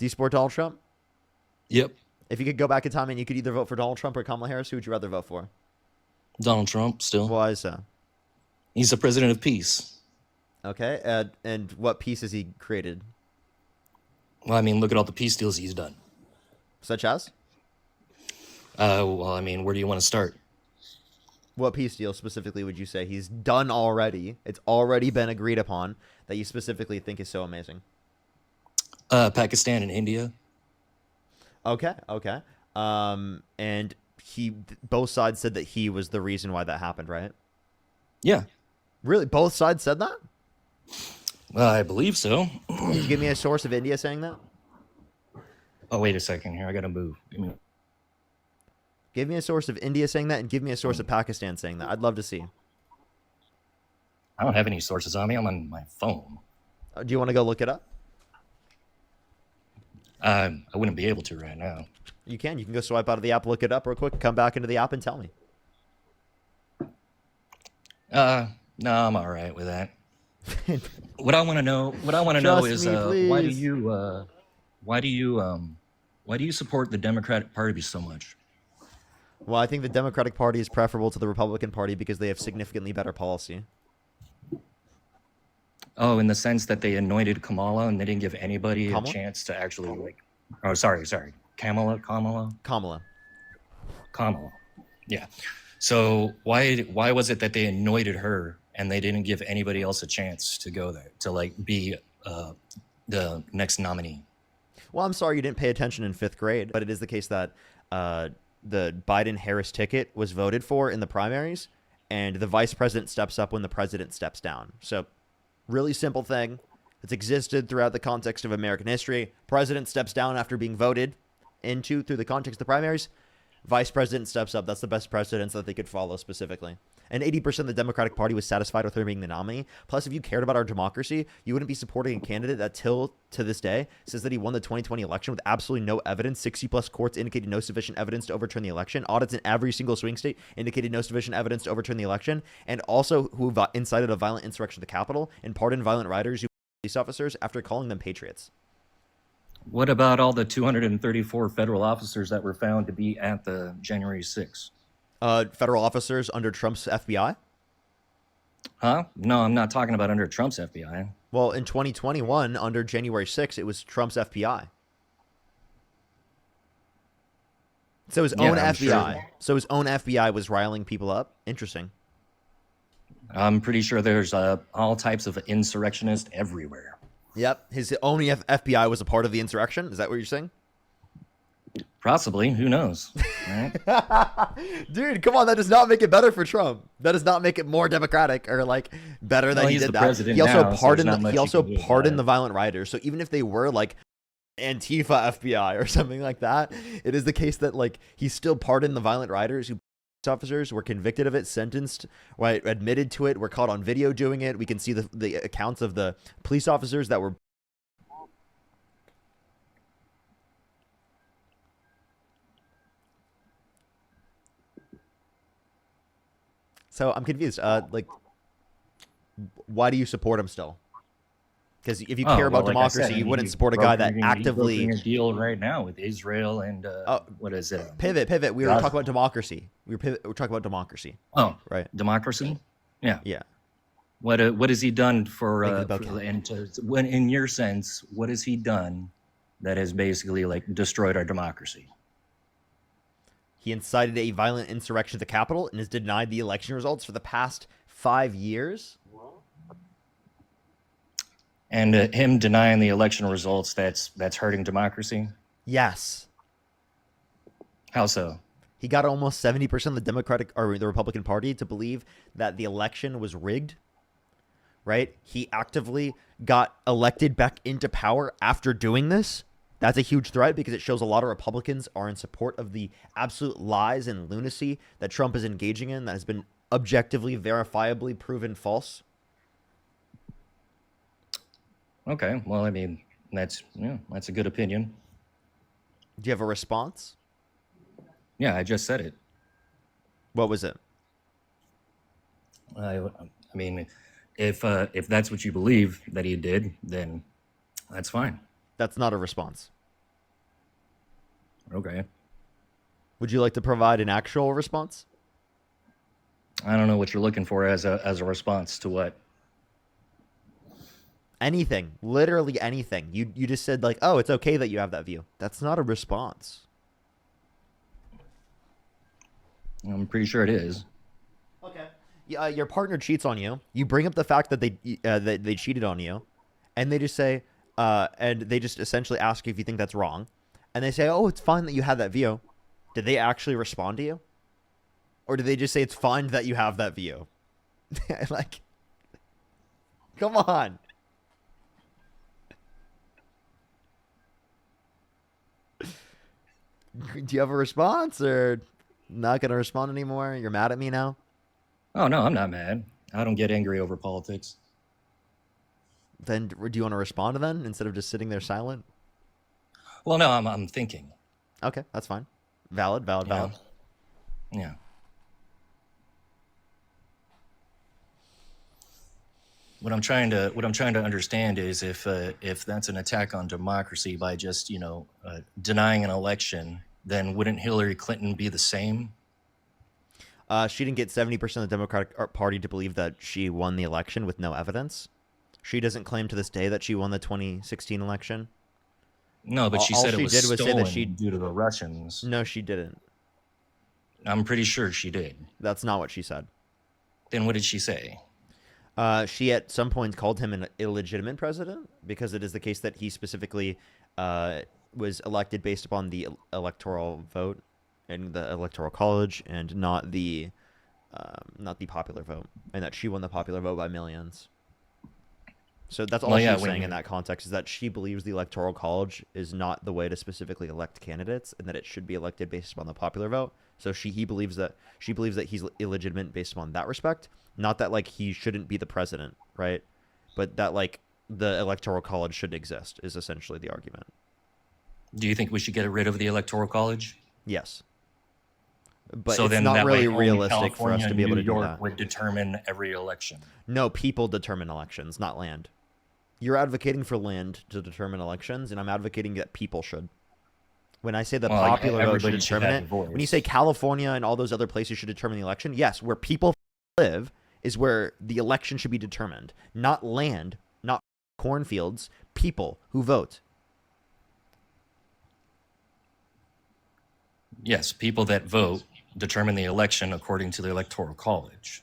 Do you support Donald Trump? Yep. If you could go back in time and you could either vote for Donald Trump or Kamala Harris, who would you rather vote for? Donald Trump still. Why is so? He's the president of peace. Okay, and what peace has he created? Well, I mean, look at all the peace deals he's done. Such as? Well, I mean, where do you want to start? What peace deal specifically would you say he's done already? It's already been agreed upon that you specifically think is so amazing. Pakistan and India. Okay, okay. And both sides said that he was the reason why that happened, right? Yeah. Really, both sides said that? I believe so. Can you give me a source of India saying that? Oh, wait a second here. I gotta move. Give me a source of India saying that, and give me a source of Pakistan saying that. I'd love to see. I don't have any sources on me. I'm on my phone. Do you want to go look it up? I wouldn't be able to right now. You can. You can go swipe out of the app, look it up real quick, come back into the app, and tell me. No, I'm all right with that. What I want to know is me, why do you support the Democratic Party so much? Well, I think the Democratic Party is preferable to the Republican Party because they have significantly better policy. Oh, in the sense that they anointed Kamala and they didn't give anybody Kamala? a chance to actually like. Oh, sorry, Kamala. Kamala. Yeah. So why was it that they anointed her and they didn't give anybody else a chance to go there to like be the next nominee? Well, I'm sorry you didn't pay attention in 5th grade, but it is the case that the Biden-Harris ticket was voted for in the primaries, and the vice president steps up when the president steps down. So, really simple thing. It's existed throughout the context of American history. President steps down after being voted into through the context of the primaries. Vice president steps up. That's the best precedence that they could follow specifically. And 80% of the Democratic Party was satisfied with her being the nominee. Plus, if you cared about our democracy, you wouldn't be supporting a candidate that till to this day says that he won the 2020 election with absolutely no evidence. 60-plus courts indicated no sufficient evidence to overturn the election. Audits in every single swing state indicated no sufficient evidence to overturn the election. And also who incited a violent insurrection at the Capitol and pardoned violent rioters who police officers after calling them patriots. What about all the 234 federal officers that were found to be at the January 6th? Federal officers under Trump's FBI? Huh? No, I'm not talking about under Trump's FBI. Well, in 2021, under January 6th, it was Trump's FBI. So his own FBI. Sure. So his own FBI was riling people up? Interesting. I'm pretty sure there's all types of insurrectionists everywhere. Yep. His own FBI was a part of the insurrection? Is that what you're saying? Possibly. Who knows? Right? Dude, come on. That does not make it better for Trump. That does not make it more democratic or like better that he did that. He also pardoned the violent rioters. So even if they were like Antifa FBI or something like that, it is the case that like he still pardoned the violent rioters who officers were convicted of it, sentenced, right, admitted to it, were caught on video doing it. We can see the accounts of the police officers that were So I'm confused. Like, why do you support him still? Because if you care about democracy, you wouldn't support a guy that actively a deal right now with Israel and what is it? Pivot. We were talking about democracy. We're talking about democracy. Oh, right. Democracy. Yeah. Yeah. What has he done when in your sense, what has he done that has basically like destroyed our democracy? He incited a violent insurrection at the Capitol and has denied the election results for the past 5 years. And him denying the election results, that's hurting democracy? Yes. How so? He got almost 70% of the Democratic or the Republican Party to believe that the election was rigged. Right? He actively got elected back into power after doing this. That's a huge threat because it shows a lot of Republicans are in support of the absolute lies and lunacy that Trump is engaging in that has been objectively, verifiably proven false. Okay. Well, I mean, that's a good opinion. Do you have a response? Yeah, I just said it. What was it? I mean, if that's what you believe that he did, then that's fine. That's not a response. Okay. Would you like to provide an actual response? I don't know what you're looking for as a response to what. Anything, literally anything. You just said like, oh, it's okay that you have that view. That's not a response. I'm pretty sure it is. Okay. Yeah, your partner cheats on you. You bring up the fact that they cheated on you, and they just say, and they just essentially ask you if you think that's wrong, and they say, oh, it's fine that you have that view. Did they actually respond to you, or did they just say it's fine that you have that view? Like, come on. Do you have a response, or not gonna respond anymore? You're mad at me now? Oh no, I'm not mad. I don't get angry over politics. Then do you want to respond then instead of just sitting there silent? Well, no, I'm thinking. Okay, that's fine. Valid, valid, You know? valid. Yeah. What I'm trying to understand is if that's an attack on democracy by just denying an election, then wouldn't Hillary Clinton be the same? She didn't get 70% of the Democratic Party to believe that she won the election with no evidence. She doesn't claim to this day that she won the 2016 election. No, but she All said it she was did was say stolen that she. due to the Russians. No, she didn't. I'm pretty sure she did. That's not what she said. Then what did she say? She at some point called him an illegitimate president because it is the case that he specifically was elected based upon the electoral vote and the Electoral College and not the popular vote, and that she won the popular vote by millions. So that's all Well, she's yeah, saying in that context is that she believes the Electoral College is not the way to specifically elect candidates, and that it should be elected based upon the popular vote. So she believes that he's illegitimate based upon that respect, not that like he shouldn't be the president, right? But that like the Electoral College should exist is essentially the argument. Do you think we should get rid of the Electoral College? Yes, but So it's then not that way really only realistic for us California to be and able New to do York that. would determine every election. No, people determine elections, not land. You're advocating for land to determine elections, and I'm advocating that people should. When I say the Well, popular vote should everybody should determine have it, a voice. when you say California and all those other places should determine the election, yes, where people live is where the election should be determined. Not land, not cornfields, people who vote. Yes, people that vote determine the election according to the Electoral College.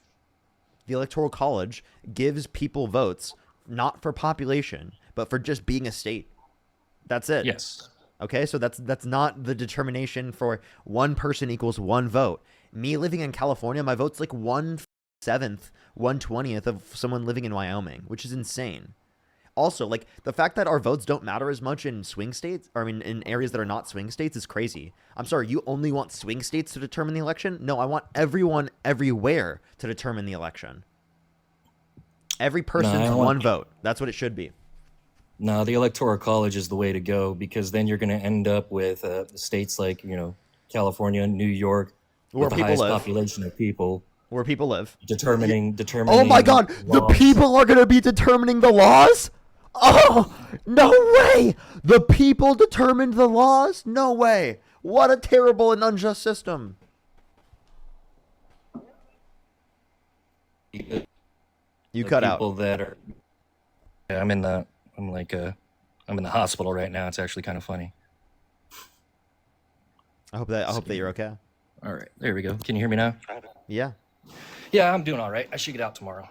The Electoral College gives people votes not for population, but for just being a state. That's it. Yes. Okay, so that's not the determination for one person equals one vote. Me living in California, my vote's like 1/7, 1/20th of someone living in Wyoming, which is insane. Also, like the fact that our votes don't matter as much in swing states, or I mean in areas that are not swing states, is crazy. I'm sorry, you only want swing states to determine the election? No, I want everyone everywhere to determine the election. Every person's one vote. That's what it should be. No, the Electoral College is the way to go because then you're going to end up with states like, California, New York, Where with the people highest live. population of people Where people live. determining. Oh my God, the laws. people are going to be determining the laws? Oh, no way. The people determined the laws? No way. What a terrible and unjust system. You cut out. People that are. Yeah, I'm in the hospital right now. It's actually kind of funny. I hope that you're okay. All right, there we go. Can you hear me now? Yeah. Yeah, I'm doing all right. I should get out tomorrow.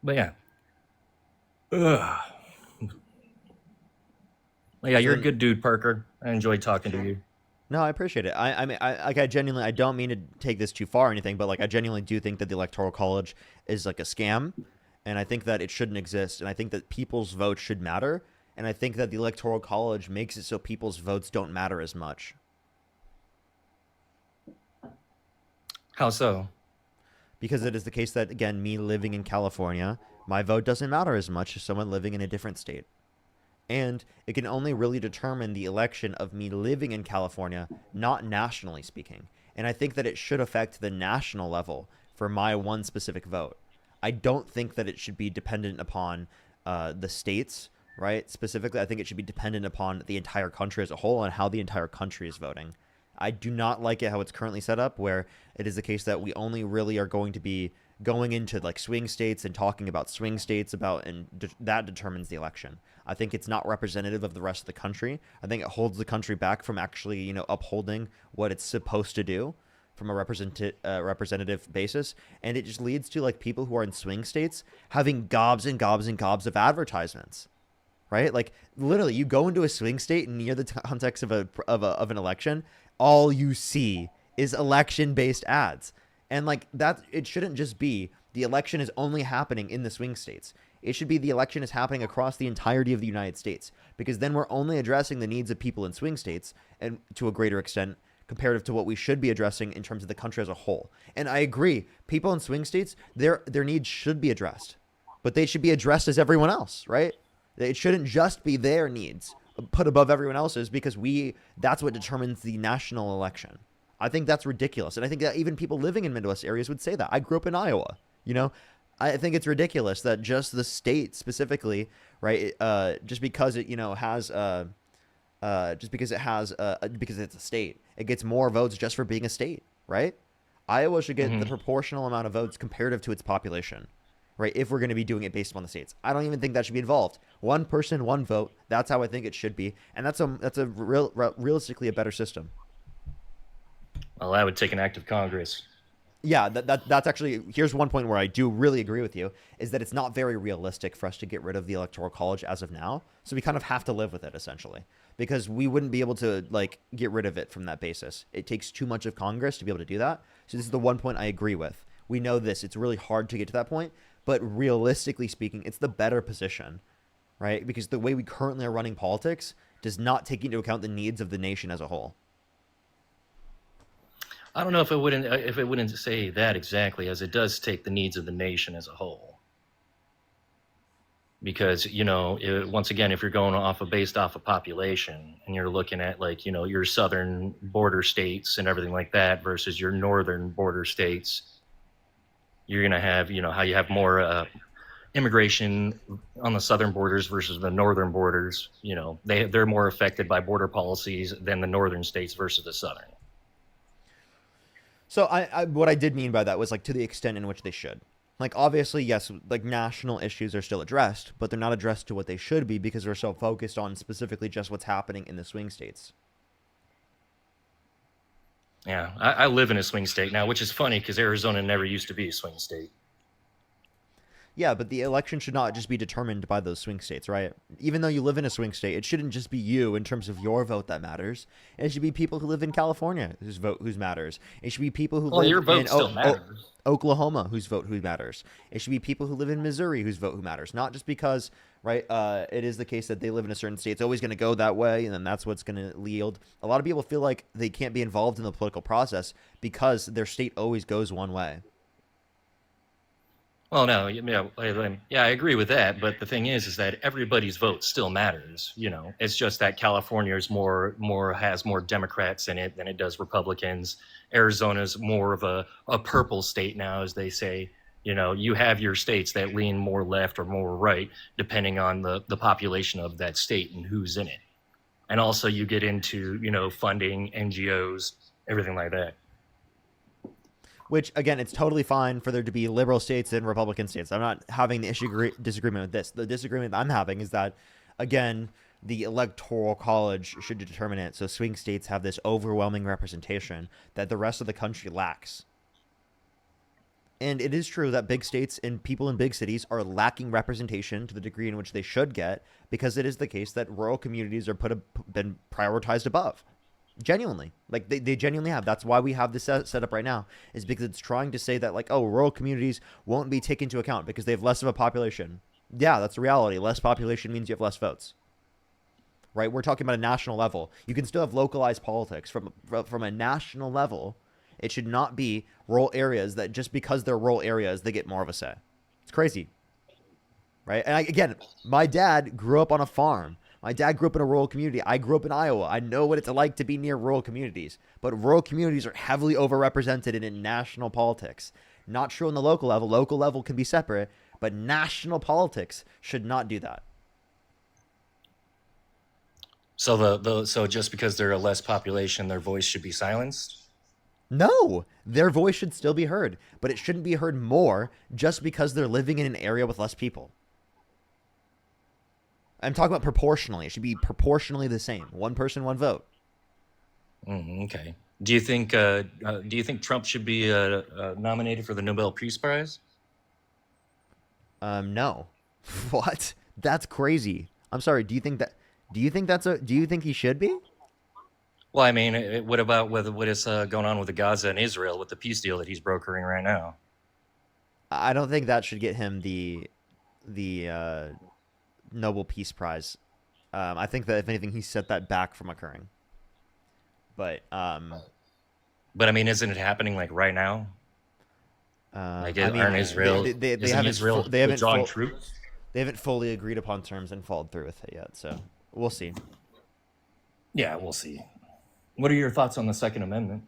But yeah. Ugh. Well, yeah, you're a good dude, Parker. I enjoyed talking to you. No, I appreciate it. I mean, I genuinely, I don't mean to take this too far or anything, but like, I genuinely do think that the Electoral College is like a scam, and I think that it shouldn't exist, and I think that people's votes should matter, and I think that the Electoral College makes it so people's votes don't matter as much. How so? Because it is the case that, again, me living in California, my vote doesn't matter as much as someone living in a different state. And it can only really determine the election of me living in California, not nationally speaking. And I think that it should affect the national level for my one specific vote. I don't think that it should be dependent upon the states right? Specifically, I think it should be dependent upon the entire country as a whole and how the entire country is voting. I do not like it how it's currently set up, where it is the case that we only really are going to be going into like swing states and talking about swing states that determines the election. I think it's not representative of the rest of the country. I think it holds the country back from actually, upholding what it's supposed to do from a representative basis, and it just leads to like people who are in swing states having gobs and gobs and gobs of advertisements, right? Like literally, you go into a swing state near the context of an election, all you see is election-based ads. And like that, it shouldn't just be the election is only happening in the swing states. It should be the election is happening across the entirety of the United States, because then we're only addressing the needs of people in swing states, and to a greater extent comparative to what we should be addressing in terms of the country as a whole. And I agree, people in swing states, their needs should be addressed, but they should be addressed as everyone else, right? It shouldn't just be their needs put above everyone else's, because that's what determines the national election. I think that's ridiculous. And I think that even people living in Midwest areas would say that. I grew up in Iowa, I think it's ridiculous that just the state specifically, right? Just because it, has, because it's a state, it gets more votes just for being a state, right? Iowa should get the proportional amount of votes comparative to its population, right? If we're going to be doing it based on the states, I don't even think that should be involved. One person, one vote. That's how I think it should be, and that's realistically a better system. Well, that would take an act of Congress. Yeah, that's actually, here's one point where I do really agree with you, is that it's not very realistic for us to get rid of the Electoral College as of now. So we kind of have to live with it, essentially, because we wouldn't be able to like get rid of it from that basis. It takes too much of Congress to be able to do that. So this is the one point I agree with. We know this. It's really hard to get to that point, but realistically speaking, it's the better position, right? Because the way we currently are running politics does not take into account the needs of the nation as a whole. I don't know if it wouldn't say that exactly, as it does take the needs of the nation as a whole. Because, once again, if you're going based off of population, and you're looking at like, your southern border states and everything like that versus your northern border states, you're going to have, how you have more immigration on the southern borders versus the northern borders. They're more affected by border policies than the northern states versus the southern. So what I did mean by that was like to the extent in which they should. Like obviously, yes, like national issues are still addressed, but they're not addressed to what they should be because we're so focused on specifically just what's happening in the swing states. Yeah, I live in a swing state now, which is funny because Arizona never used to be a swing state. Yeah, but the election should not just be determined by those swing states, right? Even though you live in a swing state, it shouldn't just be you in terms of your vote that matters. It should be people who live in California whose matters. It should be people who live your vote still matters. Oklahoma whose vote who matters. It should be people who live in Missouri whose vote who matters. Not just because, right, it is the case that they live in a certain state. It's always going to go that way, and then that's what's going to yield. A lot of people feel like they can't be involved in the political process because their state always goes one way. Well, no, I agree with that. But the thing is that everybody's vote still matters. It's just that California's has more Democrats in it than it does Republicans. Arizona's more of a purple state now, as they say. You have your states that lean more left or more right, depending on the population of that state and who's in it. And also you get into, funding, NGOs, everything like that. Which, again, it's totally fine for there to be liberal states and Republican states. I'm not having the disagreement with this. The disagreement I'm having is that, again, the Electoral College should determine it. So swing states have this overwhelming representation that the rest of the country lacks. And it is true that big states and people in big cities are lacking representation to the degree in which they should get, because it is the case that rural communities are been prioritized above. Genuinely, like they genuinely have. That's why we have this set up right now, is because it's trying to say that like, oh, rural communities won't be taken into account because they have less of a population. Yeah, that's the reality. Less population means you have less votes, right? We're talking about a national level. You can still have localized politics from a national level. It should not be rural areas that just because they're rural areas, they get more of a say. It's crazy, right? And again, my dad grew up on a farm. My dad grew up in a rural community. I grew up in Iowa. I know what it's like to be near rural communities. But rural communities are heavily overrepresented in national politics. Not true on the local level. Local level can be separate, but national politics should not do that. So so just because they're a less population, their voice should be silenced. No, their voice should still be heard, but it shouldn't be heard more just because they're living in an area with less people. I'm talking about proportionally. It should be proportionally the same. One person, one vote. Okay. Do you think Trump should be nominated for the Nobel Peace Prize? No. What? That's crazy. I'm sorry. Do you think that? Do you think that's a? Do you think he should be? Well, I mean, what about what is going on with the Gaza and Israel with the peace deal that he's brokering right now? I don't think that should get him the Nobel Peace Prize. I think that if anything, he set that back from occurring. But But I mean, isn't it happening like right now? Like, I mean, aren't Israel they isn't haven't Israel they haven't withdrawing troops? they haven't fully agreed upon terms and followed through with it yet. So we'll see. Yeah, we'll see. What are your thoughts on the Second Amendment?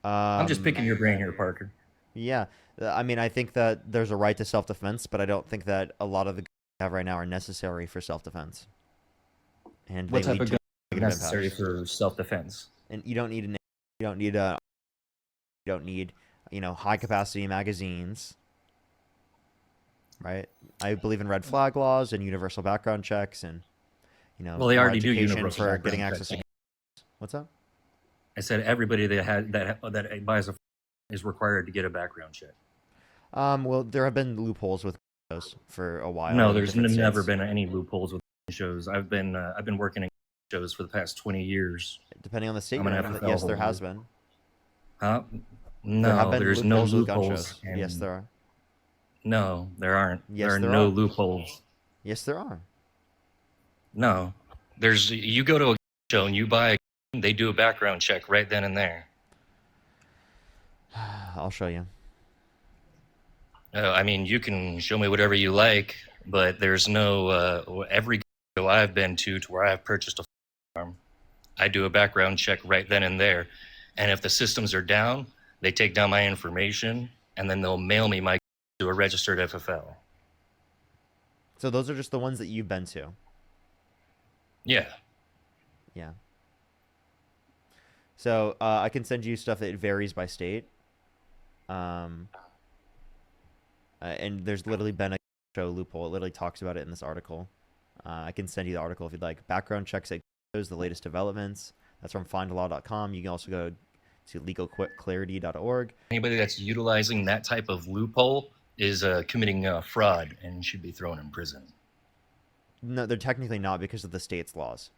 I'm just Um, picking your brain here, Parker. yeah, I mean, I think that there's a right to self defense, but I don't think that a lot of the guns we have right now are necessary for self defense, and What they type lead of to gun is negative necessary impacts. for self-defense? And you don't need you don't need a you don't need high capacity magazines, right? I believe in red flag laws and universal background checks, and Well, they more already do education universal for getting background access to checks. guns. What's up? I said everybody that buys a is required to get a background check. Well, there have been loopholes with those for a while No, in there's different never states, been any loopholes with shows. I've been working in shows for the past 20 years. depending on the state I'm you're gonna in. have to Yes, file there has over. been. Huh? There have No, been there's no loopholes with gun loopholes, shows. Yes, and there are. no, there aren't. There Yes, are there no are. loopholes. Yes, there are. No, there's you go to a show and you buy a gun, they do a background check right then and there. I'll show you. I mean, you can show me whatever you like, but there's no every show I've been to where I've purchased a firearm, I do a background check right then and there, and if the systems are down, they take down my information and then they'll mail me my to a registered FFL. So those are just the ones that you've been to. Yeah. Yeah. So I can send you stuff that varies by state. Um, and there's literally been a show loophole. It literally talks about it in this article. I can send you the article if you'd like. Background checks at shows the latest developments. That's from findlaw.com. You can also go to legalclarity.org. Anybody that's utilizing that type of loophole is committing fraud and should be thrown in prison. No, they're technically not because of the state's laws.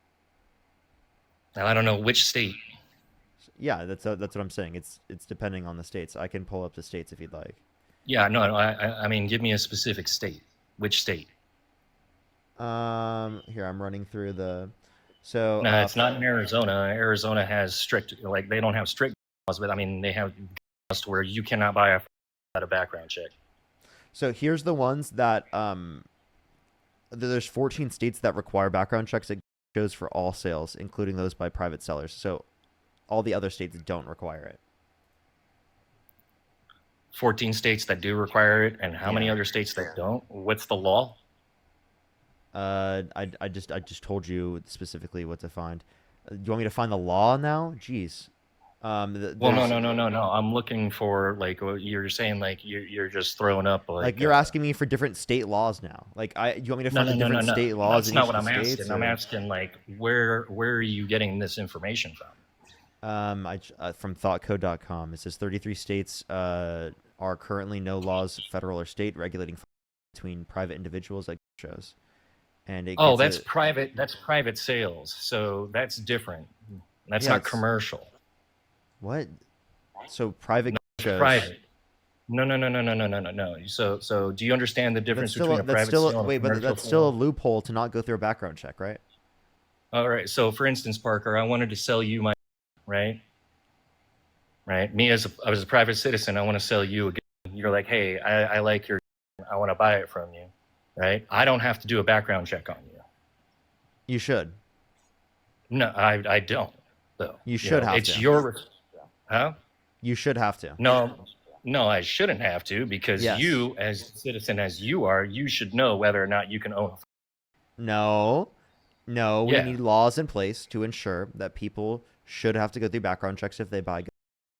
Now I don't know which state. Yeah, that's what I'm saying. It's depending on the states. I can pull up the states if you'd like. Yeah, no, I mean, give me a specific state. Which state? Here I'm running through the. So No, it's not in Arizona. Arizona has strict, like they don't have strict laws, but I mean they have laws to where you cannot buy without a background check. So here's the ones that there's 14 states that require background checks at shows for all sales, including those by private sellers. So all the other states don't require it. 14 states that do require it, and how many Yeah. other states that don't? What's the law? I just told you specifically what to find. Do you want me to find the law now? Jeez. Well, no. I'm looking for like what you're saying, like you're just throwing up Like you're asking me for different state laws now. Like do you want me to no, find the different state laws That's in not each what of the I'm states? asking. I'm asking like where are you getting this information from? From thoughtcode.com. It says 33 states are currently no laws, federal or state, regulating between private individuals like shows. And it Oh, gets that's private sales. So that's different. That's Yeah, not it's- commercial. what? So private It's shows. private. No. So do you understand the difference between a private sale and a Wait, but commercial that's still a sale? loophole to not go through a background check, right? All right. So for instance, Parker, I wanted to sell you my right. Me as I was a private citizen, I want to sell you a gun. You're like, hey, I like your gun. I want to buy it from you, right? I don't have to do a background check on you. You should. No, I don't. Though You should have it's to. your, huh? You should have to. No, I shouldn't have to because Yes. you, as a citizen as you are, you should know whether or not you can own a. No. No, we Yeah. need laws in place to ensure that people should have to go through background checks if they buy